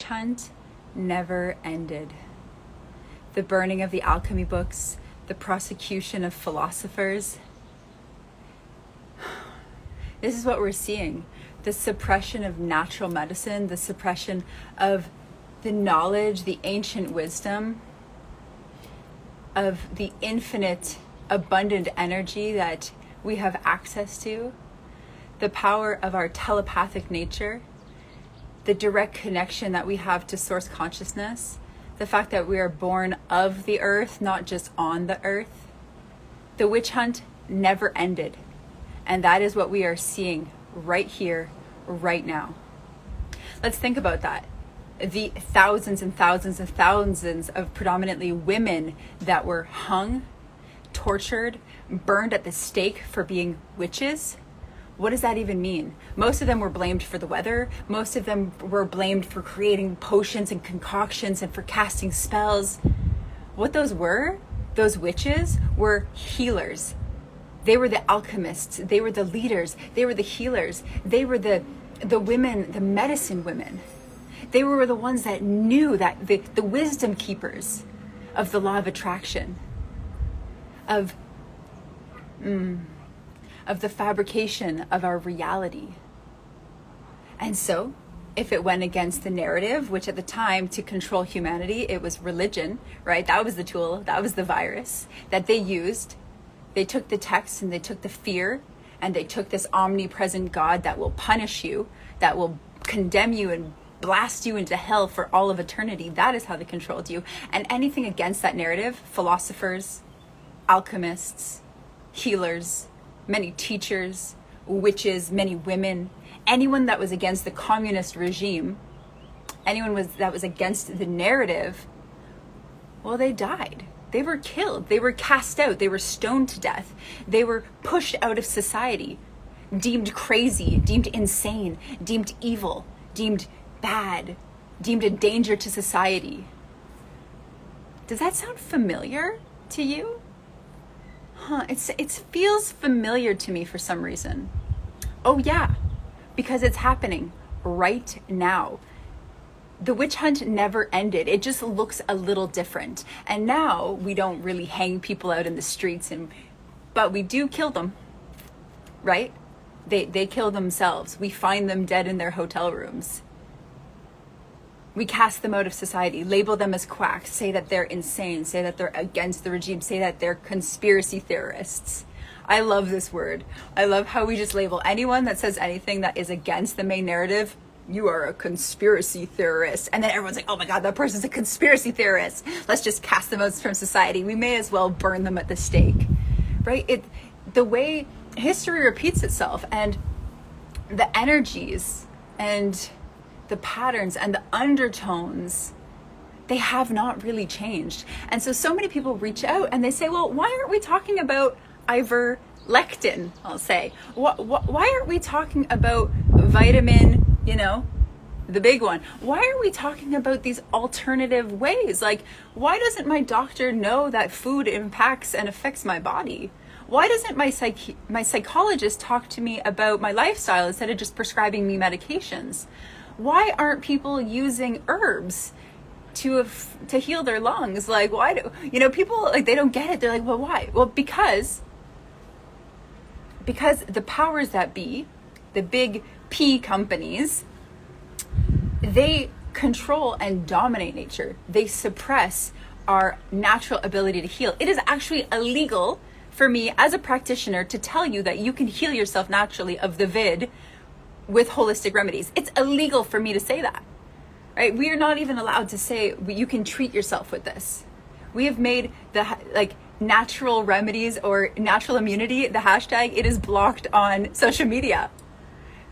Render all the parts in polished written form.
hunt never ended. The burning of the alchemy books, the prosecution of philosophers. This is what we're seeing. The suppression of natural medicine, the suppression of the knowledge, the ancient wisdom, of the infinite, abundant energy that we have access to, the power of our telepathic nature, the direct connection that we have to source consciousness, the fact that we are born of the earth, not just on the earth. The witch hunt never ended. And that is what we are seeing right here, right now. Let's think about that. The thousands and thousands and thousands of predominantly women that were hung, tortured, burned at the stake for being witches. What does that even mean? Most of them were blamed for the weather. Most of them were blamed for creating potions and concoctions and for casting spells. What those witches were healers. They were the alchemists. They were the leaders. They were the healers. They were the women, the medicine women. They were the ones that knew, that the wisdom keepers of the law of attraction, of the fabrication of our reality. And so, if it went against the narrative, which at the time, to control humanity, it was religion, right? That was the tool, that was the virus that they used. They took the text and they took the fear, and they took this omnipresent God that will punish you, that will condemn you and blast you into hell for all of eternity. That is how they controlled you. And anything against that narrative, philosophers, alchemists, healers, many teachers, witches, many women, anyone that was against the communist regime, that was against the narrative, well, they died. They were killed. They were cast out. They were stoned to death. They were pushed out of society, deemed crazy, deemed insane, deemed evil, deemed bad, deemed a danger to society. Does that sound familiar to you? It feels familiar to me for some reason. Oh yeah, because it's happening right now. The witch hunt never ended. It just looks a little different. And now we don't really hang people out in the streets, but we do kill them, right? They kill themselves. We find them dead in their hotel rooms. We cast them out of society, label them as quacks, say that they're insane, say that they're against the regime, say that they're conspiracy theorists. I love this word. I love how we just label anyone that says anything that is against the main narrative. You are a conspiracy theorist. And then everyone's like, oh my God, that person's a conspiracy theorist. Let's just cast them out from society. We may as well burn them at the stake, right? The way history repeats itself, and the energies and the patterns and the undertones, they have not really changed. And so many people reach out and they say, well, why aren't we talking about ivermectin? I'll say, why aren't we talking about vitamin, the big one? Why are we talking about these alternative ways? Like, why doesn't my doctor know that food impacts and affects my body? Why doesn't my psychologist talk to me about my lifestyle instead of just prescribing me medications? Why aren't people using herbs to heal their lungs? Like, why do people, like, they don't get it? They're like, well, why? Well, because the powers that be, the big P companies, they control and dominate nature. They suppress our natural ability to heal. It is actually illegal for me as a practitioner to tell you that you can heal yourself naturally of the vid with holistic remedies. It's illegal for me to say that, right? We are not even allowed to say you can treat yourself with this. We have made natural remedies or natural immunity, the hashtag, it is blocked on social media.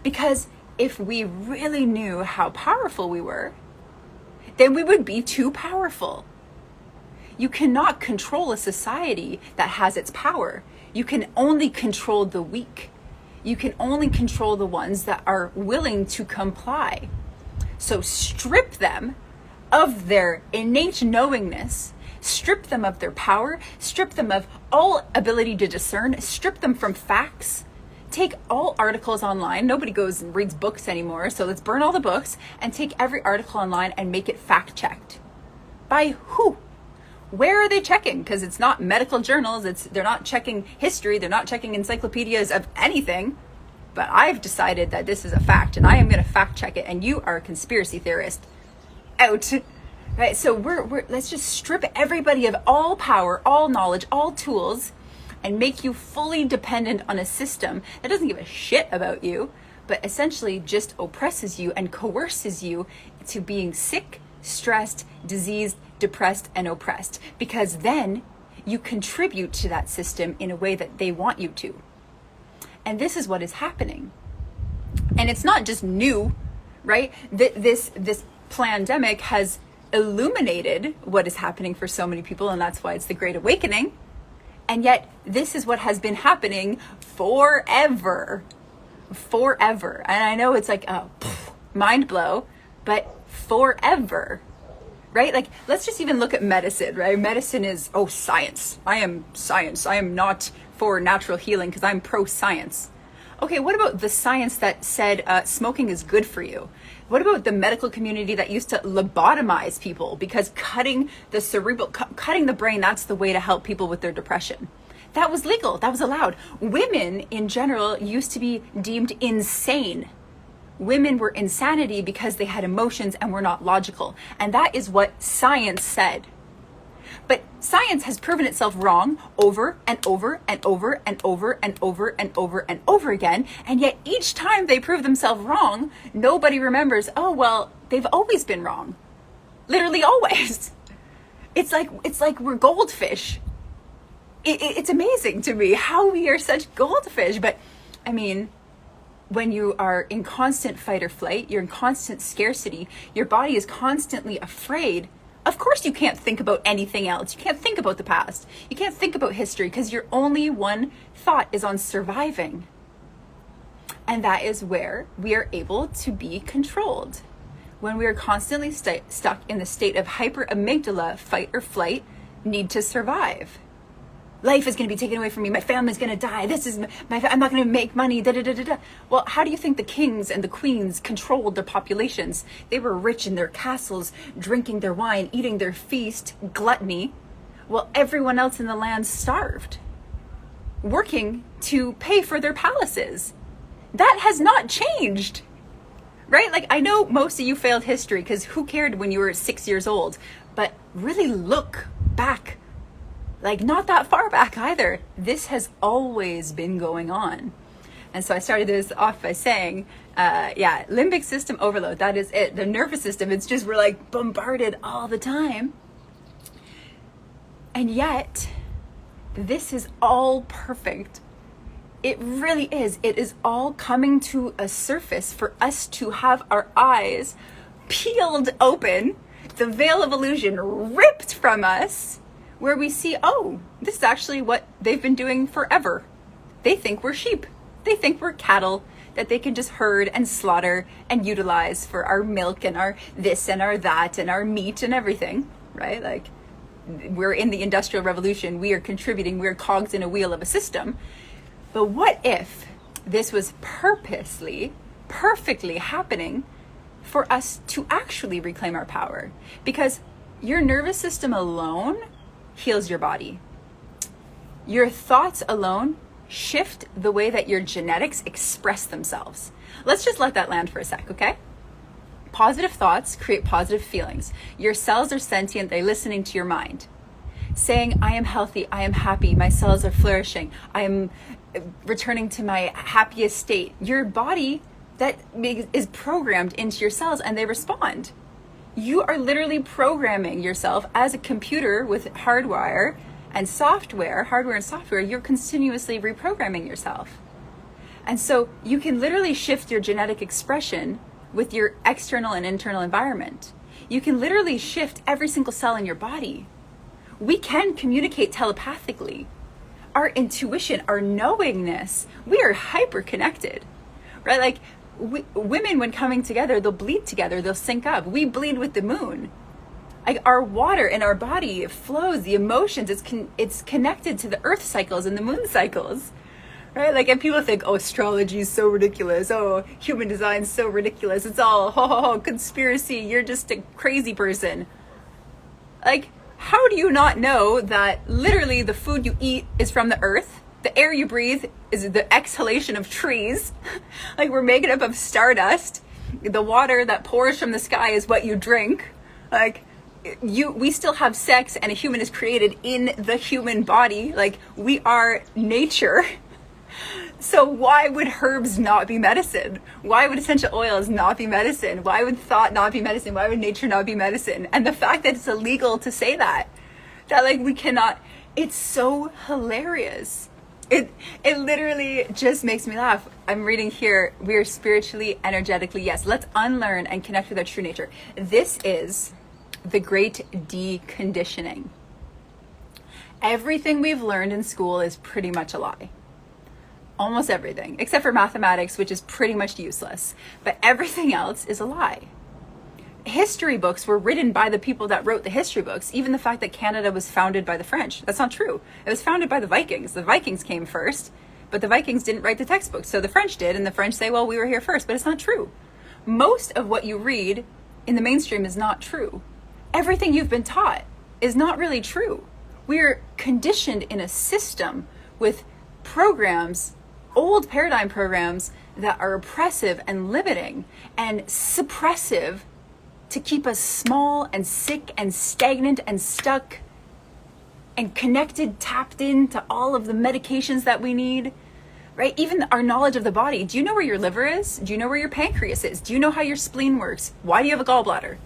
Because if we really knew how powerful we were, then we would be too powerful. You cannot control a society that has its power. You can only control the weak. You can only control the ones that are willing to comply. So strip them of their innate knowingness, strip them of their power, strip them of all ability to discern, strip them from facts, take all articles online. Nobody goes and reads books anymore. So let's burn all the books and take every article online and make it fact checked. By who? Where are they checking? Because it's not medical journals. They're not checking history. They're not checking encyclopedias of anything. But I've decided that this is a fact, and I am going to fact check it. And you are a conspiracy theorist. Out. Right? So let's just strip everybody of all power, all knowledge, all tools, and make you fully dependent on a system that doesn't give a shit about you, but essentially just oppresses you and coerces you to being sick, stressed, diseased, depressed, and oppressed. Because then you contribute to that system in a way that they want you to. And this is what is happening. And it's not just new, right? This pandemic has illuminated what is happening for so many people, and that's why it's the Great Awakening. And yet this is what has been happening forever. And I know it's like a mind blow, but forever, right? Like, let's just even look at medicine, right? Medicine is, science. I am science. I am not for natural healing because I'm pro-science. Okay, what about the science that said smoking is good for you? What about the medical community that used to lobotomize people because cutting the brain, that's the way to help people with their depression? That was legal. That was allowed. Women in general used to be deemed insane. Women were insanity because they had emotions and were not logical. And that is what science said. But science has proven itself wrong over and over and over and over and over and over and over again. And yet each time they prove themselves wrong, nobody remembers, they've always been wrong. Literally always. It's like we're goldfish. It's amazing to me how we are such goldfish. But I mean, when you are in constant fight or flight, you're in constant scarcity, your body is constantly afraid. Of course you can't think about anything else. You can't think about the past. You can't think about history because your only one thought is on surviving. And that is where we are able to be controlled. When we are constantly stuck in the state of hyper-amygdala, fight or flight, need to survive. Life is going to be taken away from me. My family's going to die. I'm not going to make money. Well, how do you think the kings and the queens controlled their populations? They were rich in their castles, drinking their wine, eating their feast, gluttony, while everyone else in the land starved, working to pay for their palaces. That has not changed, right? Like, I know most of you failed history because who cared when you were 6 years old? But really look back. Like, not that far back either. This has always been going on. And so I started this off by saying, limbic system overload, that is it. The nervous system, it's just, we're like bombarded all the time. And yet, this is all perfect. It really is. It is all coming to a surface for us to have our eyes peeled open, the veil of illusion ripped from us, where we see, this is actually what they've been doing forever. They think we're sheep. They think we're cattle that they can just herd and slaughter and utilize for our milk and our this and our that and our meat and everything, right? Like, we're in the Industrial Revolution. We are contributing. We're cogs in a wheel of a system. But what if this was perfectly happening for us to actually reclaim our power? Because your nervous system alone heals your body. Your thoughts alone shift the way that your genetics express themselves. Let's just let that land for a sec, okay? Positive thoughts create positive feelings. Your cells are sentient, they're listening to your mind. Saying, I am healthy, I am happy, my cells are flourishing, I am returning to my happiest state. Your body, that is programmed into your cells and they respond. You are literally programming yourself as a computer with hardware and software. You're continuously reprogramming yourself. And so you can literally shift your genetic expression with your external and internal environment. You can literally shift every single cell in your body. We can communicate telepathically. Our intuition, our knowingness, we are hyper connected, right? Like, women, when coming together, they'll bleed together, they'll sync up. We bleed with the moon. Like, our water in our body, it flows, the emotions, it's connected to the earth cycles and the moon cycles, right? Like, and people think, oh, astrology is so ridiculous. Oh, human design is so ridiculous. It's all, ho, ho, ho, conspiracy. You're just a crazy person. Like, how do you not know that literally the food you eat is from the earth? The air you breathe is the exhalation of trees. Like, we're made up of stardust. The water that pours from the sky is what you drink. Like, we still have sex, and a human is created in the human body. Like, we are nature. So why would herbs not be medicine? Why would essential oils not be medicine? Why would thought not be medicine? Why would nature not be medicine? And the fact that it's illegal to say that like we cannot, it's so hilarious. It literally just makes me laugh. I'm reading here, we are spiritually, energetically, yes, let's unlearn and connect with our true nature. This is the great deconditioning. Everything we've learned in school is pretty much a lie. Almost everything, except for mathematics, which is pretty much useless. But everything else is a lie. History books were written by the people that wrote the history books. Even the fact that Canada was founded by the French, that's not true. It was founded by the Vikings. The Vikings came first, but the Vikings didn't write the textbooks. So the French did, and the French say, well, we were here first, but it's not true. Most of what you read in the mainstream is not true. Everything you've been taught is not really true. We're conditioned in a system with programs, old paradigm programs that are oppressive and limiting and suppressive to keep us small and sick and stagnant and stuck and connected, tapped into all of the medications that we need, right? Even our knowledge of the body. Do you know where your liver is? Do you know where your pancreas is? Do you know how your spleen works? Why do you have a gallbladder?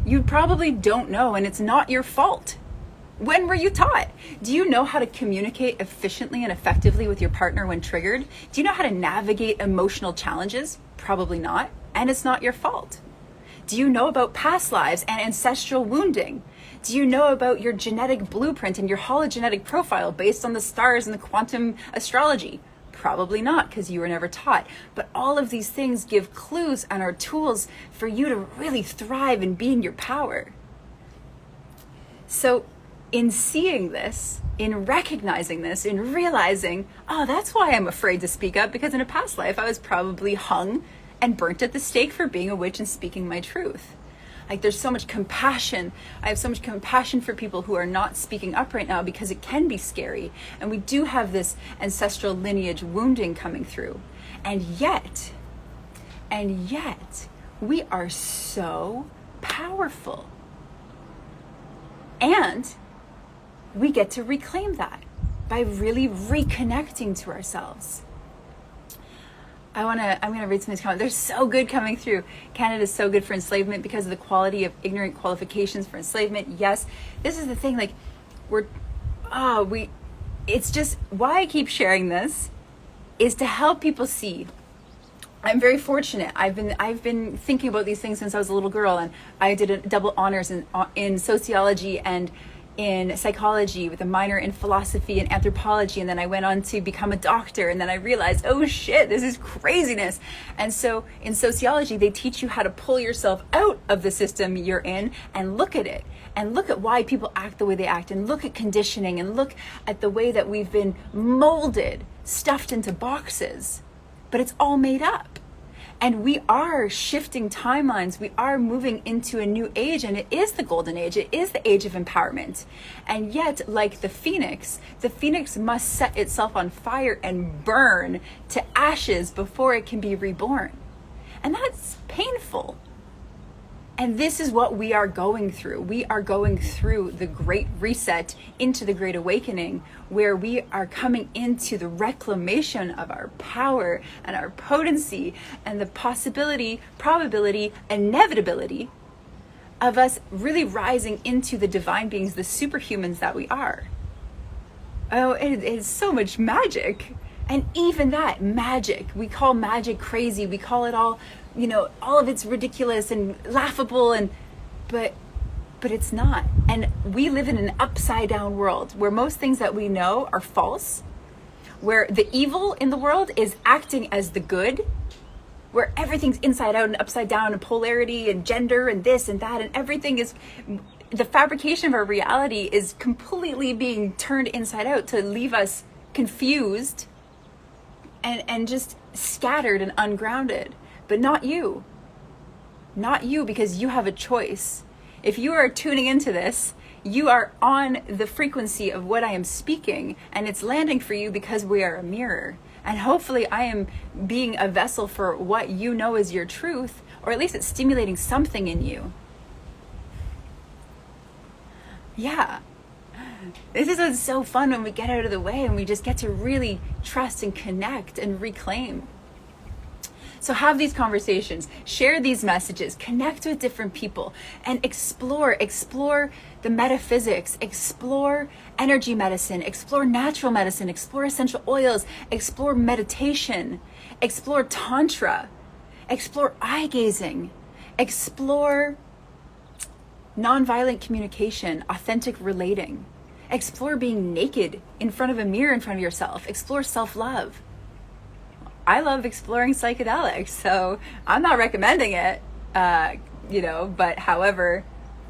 You probably don't know, and it's not your fault. When were you taught? Do you know how to communicate efficiently and effectively with your partner when triggered? Do you know how to navigate emotional challenges? Probably not, and it's not your fault. Do you know about past lives and ancestral wounding? Do you know about your genetic blueprint and your hologenetic profile based on the stars and the quantum astrology? Probably not, because you were never taught. But all of these things give clues and are tools for you to really thrive and be in your power. So in seeing this, in recognizing this, in realizing, oh, that's why I'm afraid to speak up, because in a past life I was probably hung and burnt at the stake for being a witch and speaking my truth. Like, there's so much compassion. I have so much compassion for people who are not speaking up right now, because it can be scary. And we do have this ancestral lineage wounding coming through. And yet, we are so powerful. And we get to reclaim that by really reconnecting to ourselves. I'm gonna read some of these comments. They're so good coming through. Canada is so good for enslavement because of the quality of ignorant qualifications for enslavement. Yes, this is the thing. Like, it's just why I keep sharing this is to help people see. I'm very fortunate. I've been thinking about these things since I was a little girl, and I did a double honors in sociology and in psychology with a minor in philosophy and anthropology, and then I went on to become a doctor, and then I realized, oh shit, this is craziness. And so in sociology, they teach you how to pull yourself out of the system you're in and look at it, and look at why people act the way they act, and look at conditioning, and look at the way that we've been molded, stuffed into boxes, but it's all made up. And we are shifting timelines. We are moving into a new age, and it is the golden age. It is the age of empowerment. And yet, like the phoenix must set itself on fire and burn to ashes before it can be reborn. And that's painful. And this is what we are going through. We are going through the great reset into the great awakening, where we are coming into the reclamation of our power and our potency and the possibility, probability, inevitability of us really rising into the divine beings, the superhumans that we are. Oh, it is so much magic. And even that magic, we call magic crazy. We call it all, all of it's ridiculous and laughable, but it's not. And we live in an upside down world where most things that we know are false, where the evil in the world is acting as the good, where everything's inside out and upside down, and polarity and gender and this and that, and everything is, the fabrication of our reality is completely being turned inside out to leave us confused and just scattered and ungrounded. But not you. Not you, because you have a choice. If you are tuning into this, you are on the frequency of what I am speaking, and it's landing for you because we are a mirror. And hopefully I am being a vessel for what you know is your truth, or at least it's stimulating something in you. Yeah. This is what's so fun when we get out of the way and we just get to really trust and connect and reclaim. So have these conversations, share these messages, connect with different people, and explore the metaphysics, explore energy medicine, explore natural medicine, explore essential oils, explore meditation, explore tantra, explore eye gazing, explore nonviolent communication, authentic relating, explore being naked in front of a mirror in front of yourself, explore self-love. I love exploring psychedelics, so I'm not recommending it, but however,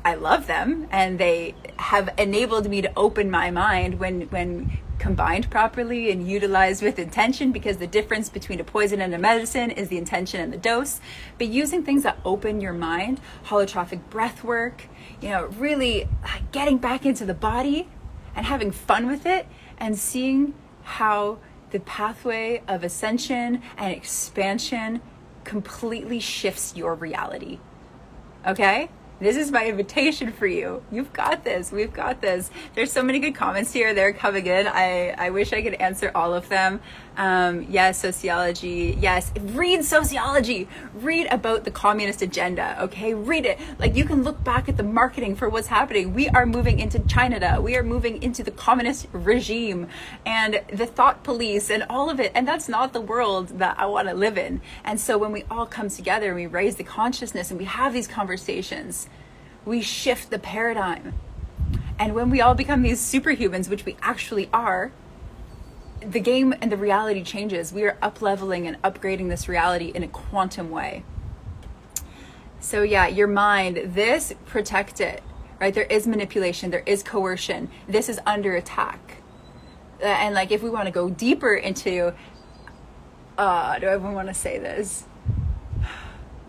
I love them, and they have enabled me to open my mind when combined properly and utilized with intention, because the difference between a poison and a medicine is the intention and the dose. But using things that open your mind, holotrophic breath work, really getting back into the body and having fun with it and seeing how the pathway of ascension and expansion completely shifts your reality. Okay? This is my invitation for you. You've got this. We've got this. There's so many good comments here. They're coming in. I wish I could answer all of them. Yes, sociology. Yes, read sociology. Read about the communist agenda, okay? Read it. Like, you can look back at the marketing for what's happening. We are moving into China. We are moving into the communist regime and the thought police and all of it. And that's not the world that I want to live in. And so when we all come together and we raise the consciousness and we have these conversations, we shift the paradigm. And when we all become these superhumans, which we actually are, the game and the reality changes. We are up-leveling and upgrading this reality in a quantum way. So yeah, your mind, this, protect it, right? There is manipulation, there is coercion. This is under attack. And like, if we want to go deeper into, do I even want to say this?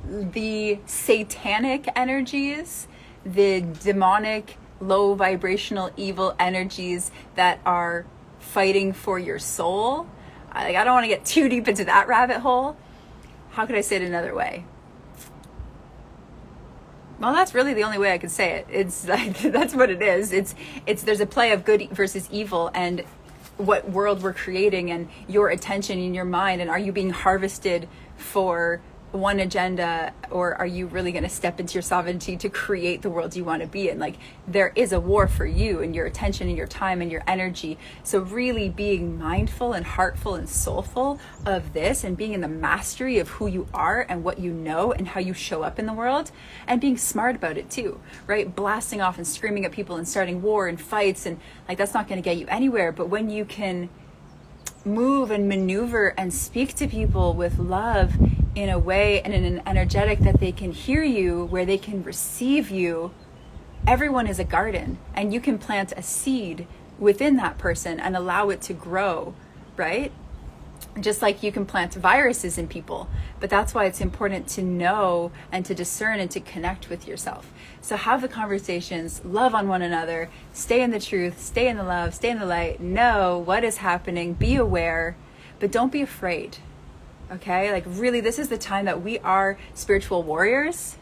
The satanic energies, the demonic, low vibrational, evil energies that are fighting for your soul. I don't want to get too deep into that rabbit hole. How could I say it another way? Well, that's really the only way I could say it. It's like, that's what it is. It's there's a play of good versus evil and what world we're creating and your attention in your mind, and are you being harvested for one agenda, or are you really going to step into your sovereignty to create the world you want to be in? Like, there is a war for you and your attention and your time and your energy. So really being mindful and heartful and soulful of this, and being in the mastery of who you are and what you know and how you show up in the world, and being smart about it too, right? Blasting off and screaming at people and starting war and fights, and like, that's not going to get you anywhere. But when you can move and maneuver and speak to people with love in a way and in an energetic that they can hear you, where they can receive you, everyone is a garden, and you can plant a seed within that person and allow it to grow, right? Just like you can plant viruses in people. But that's why it's important to know and to discern and to connect with yourself. So have the conversations, love on one another, stay in the truth, stay in the love, stay in the light, know what is happening, be aware, but don't be afraid. Okay, like really, this is the time that we are spiritual warriors.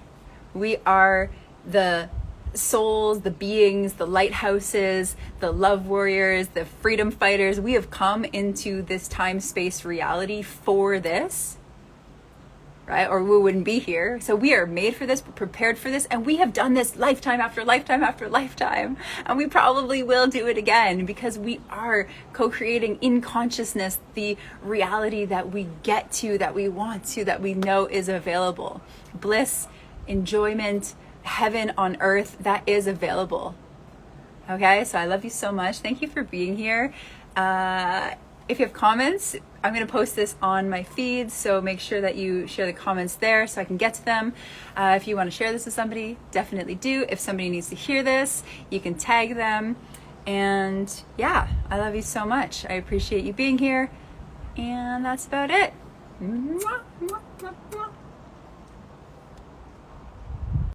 We are the souls, the beings, the lighthouses, the love warriors, the freedom fighters. We have come into this time-space reality for this, right? Or we wouldn't be here. So we are made for this, prepared for this, and we have done this lifetime after lifetime after lifetime. And we probably will do it again, because we are co-creating in consciousness the reality that we get to, that we want to, that we know is available. Bliss, enjoyment, heaven on earth, that is available. Okay, so I love you so much. Thank you for being here. If you have comments, I'm going to post this on my feed, so make sure that you share the comments there so I can get to them. If you want to share this with somebody, definitely do. If somebody needs to hear this, you can tag them. And yeah, I love you so much. I appreciate you being here. And that's about it. Mwah, mwah, mwah, mwah.